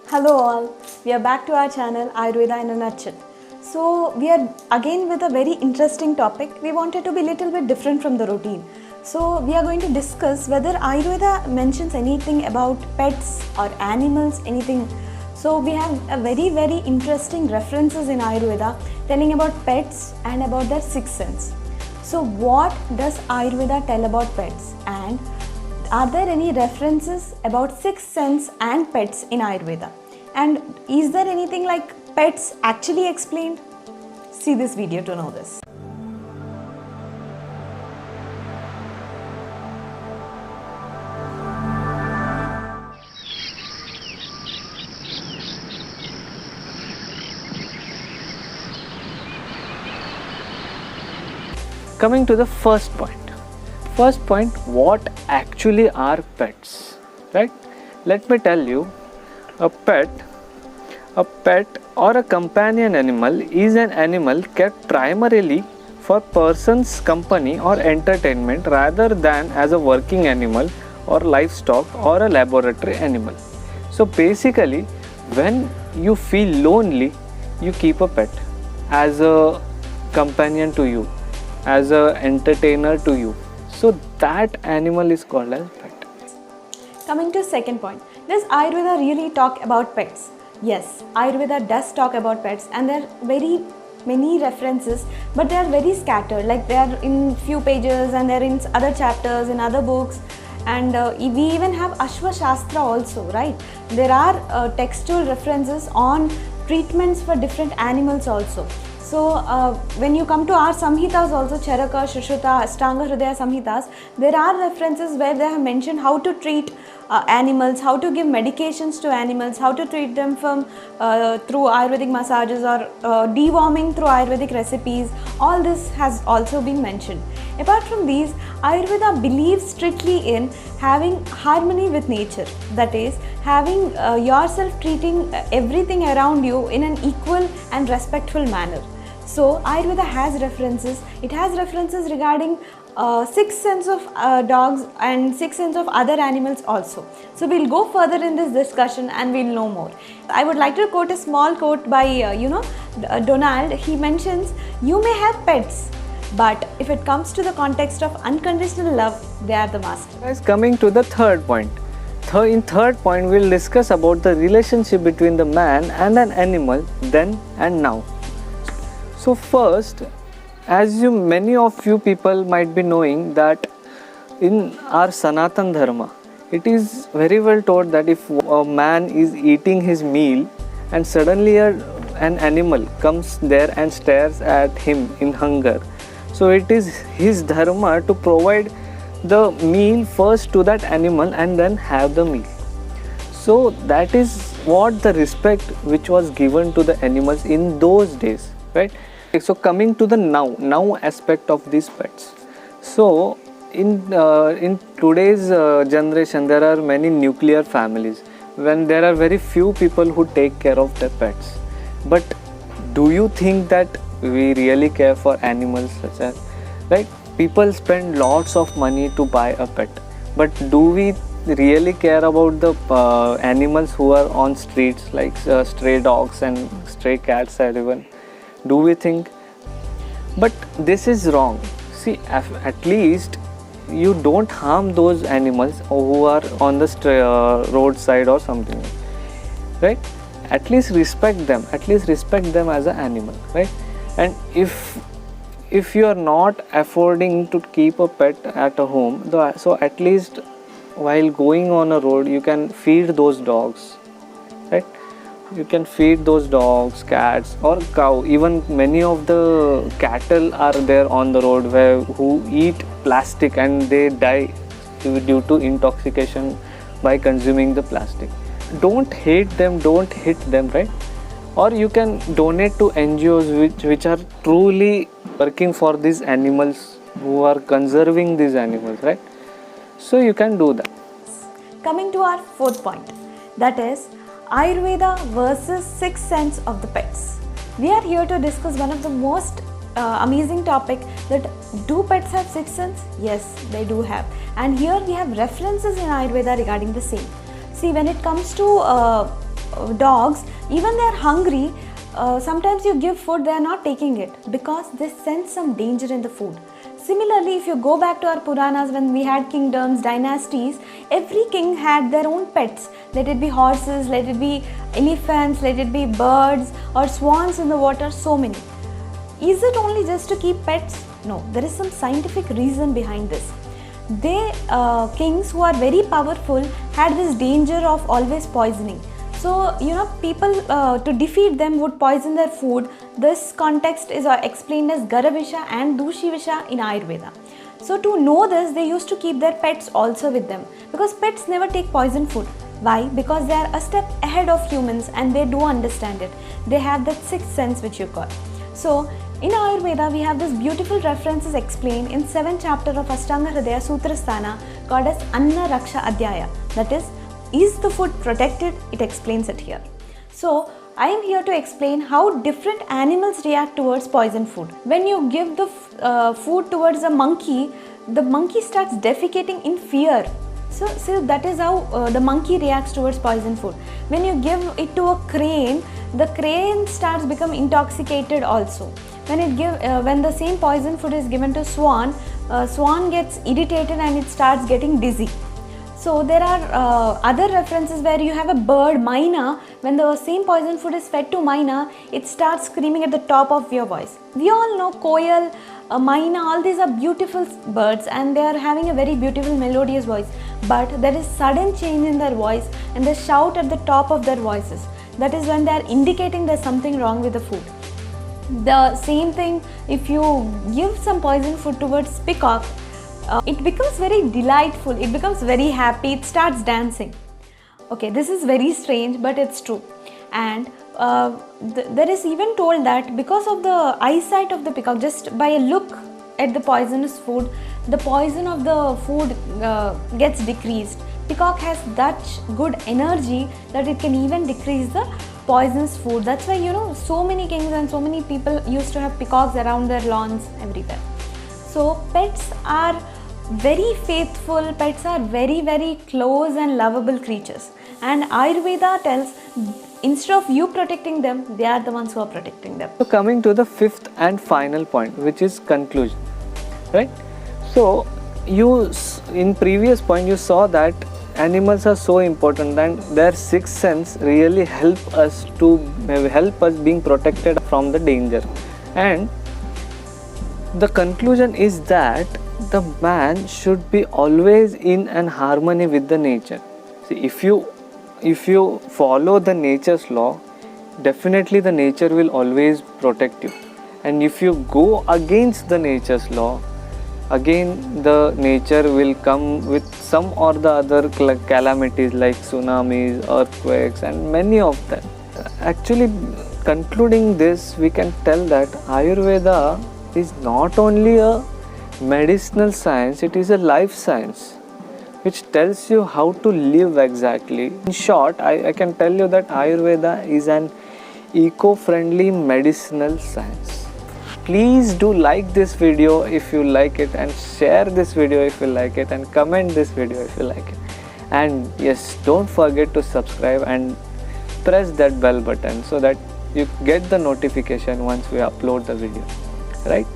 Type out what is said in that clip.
Hello all, we are back to our channel Ayurveda in a nutshell. So we are again with a very interesting topic. We wanted to be a little bit different from the routine. So we are going to discuss whether Ayurveda mentions anything about pets or animals, anything. So we have a very interesting references in Ayurveda telling about pets and about their sixth sense. So what does Ayurveda tell about pets, and are there any references about sixth sense and pets in Ayurveda? And is there anything like pets actually explained? See this video to know this. Coming to the first point. What actually are pets, right? Let me tell you, a pet or a companion animal is an animal kept primarily for person's company or entertainment rather than as a working animal or livestock or a laboratory animal. So basically, when you feel lonely, you keep a pet as a companion to you, as a entertainer to you. So that animal is called as pet. Coming to second point, does Ayurveda really talk about pets? Yes, Ayurveda does talk about pets, and there are very many references, but they are very scattered. Like they are in few pages and they are in other chapters in other books. And we even have Ashwa Shastra also, right? There are textual references on treatments for different animals also. So when you come to our Samhitas also, Charaka, Shushruta, Ashtanga Hridaya Samhitas, there are references where they have mentioned how to treat animals, how to give medications to animals, how to treat them from through Ayurvedic massages or deworming through Ayurvedic recipes. All this has also been mentioned. Apart from these, Ayurveda believes strictly in having harmony with nature. That is, having yourself treating everything around you in an equal and respectful manner. So Ayurveda has references. It has references regarding sixth sense of dogs and sixth sense of other animals also. So we'll go further in this discussion and we'll know more. I would like to quote a small quote by Donald. He mentions, "You may have pets, but if it comes to the context of unconditional love, they are the master." Guys, coming to the third point. In third point, we'll discuss about the relationship between the man and an animal then and now. So first, as many of you people might be knowing that in our Sanatan Dharma, it is very well taught that if a man is eating his meal and suddenly an animal comes there and stares at him in hunger, so it is his dharma to provide the meal first to that animal and then have the meal. So that is what the respect which was given to the animals in those days, right? So coming to the now aspect of these pets. So in today's generation, there are many nuclear families when there are very few people who take care of their pets. But do you think that we really care for animals such as, right? People spend lots of money to buy a pet, but do we really care about the animals who are on streets, like stray dogs and stray cats or even? Do we think? But this is wrong. See, at least you don't harm those animals who are on the roadside or something, right? At least respect them. At least respect them as an animal, right? And if you are not affording to keep a pet at a home, so at least while going on a road, you can feed those dogs, right? You can feed those dogs, cats or cow. Even many of the cattle are there on the road who eat plastic and they die due to intoxication by consuming the plastic. Don't hate them, don't hit them, right? Or you can donate to NGOs which are truly working for these animals, who are conserving these animals, right? So you can do that. Coming to our fourth point, that is Ayurveda versus sixth sense of the pets. We are here to discuss one of the most amazing topic, that do pets have sixth sense? Yes, they do have. And here we have references in Ayurveda regarding the same. See, when it comes to dogs, even they are hungry, sometimes you give food, they are not taking it because they sense some danger in the food. Similarly, if you go back to our Puranas, when we had kingdoms, dynasties, every king had their own pets. Let it be horses, let it be elephants, let it be birds or swans in the water, so many. Is it only just to keep pets? No, there is some scientific reason behind this. Kings who are very powerful had this danger of always poisoning. So, people to defeat them would poison their food. This context is explained as Garavisha and Dushivisha in Ayurveda. So, to know this, they used to keep their pets also with them because pets never take poison food. Why? Because they are a step ahead of humans and they do understand it. They have that sixth sense which you call. So, in Ayurveda, we have this beautiful references explained in 7th chapter of Ashtanga Hridaya Sutrasthana called as Anna Raksha Adhyaya. That is the food protected? It explains it here. So, I am here to explain how different animals react towards poison food. When you give the food towards a monkey, the monkey starts defecating in fear. So that is how the monkey reacts towards poison food. When you give it to a crane, the crane starts become intoxicated also. When the same poison food is given to swan, swan gets irritated and it starts getting dizzy. So there are other references where you have a bird, Maina, when the same poison food is fed to Maina, it starts screaming at the top of your voice. We all know Koyal, Maina, all these are beautiful birds and they are having a very beautiful melodious voice. But there is sudden change in their voice and they shout at the top of their voices. That is when they are indicating there's something wrong with the food. The same thing, if you give some poison food towards peacock, it becomes very delightful, it becomes very happy, it starts dancing. Okay, this is very strange, but it's true. And there is even told that because of the eyesight of the peacock, just by a look at the poisonous food, the poison of the food gets decreased. Peacock has such good energy that it can even decrease the poisonous food. That's why so many kings and so many people used to have peacocks around their lawns everywhere. So pets are very faithful, pets are very, very close and lovable creatures. And Ayurveda tells, instead of you protecting them, they are the ones who are protecting them. So coming to the fifth and final point, which is conclusion, right? So in previous point you saw that animals are so important and their sixth sense really help us being protected from the danger. And the conclusion is that the man should be always in an harmony with the nature. See, if you follow the nature's law, definitely the nature will always protect you. And if you go against the nature's law, again the nature will come with some or the other calamities like tsunamis, earthquakes and many of them. Actually, concluding this, we can tell that Ayurveda is not only a medicinal science, it is a life science which tells you how to live exactly. In short, I can tell you that Ayurveda is an eco-friendly medicinal science. Please do like this video if you like it and share this video if you like it and comment this video if you like it. And yes, don't forget to subscribe and press that bell button so that you get the notification once we upload the video, right?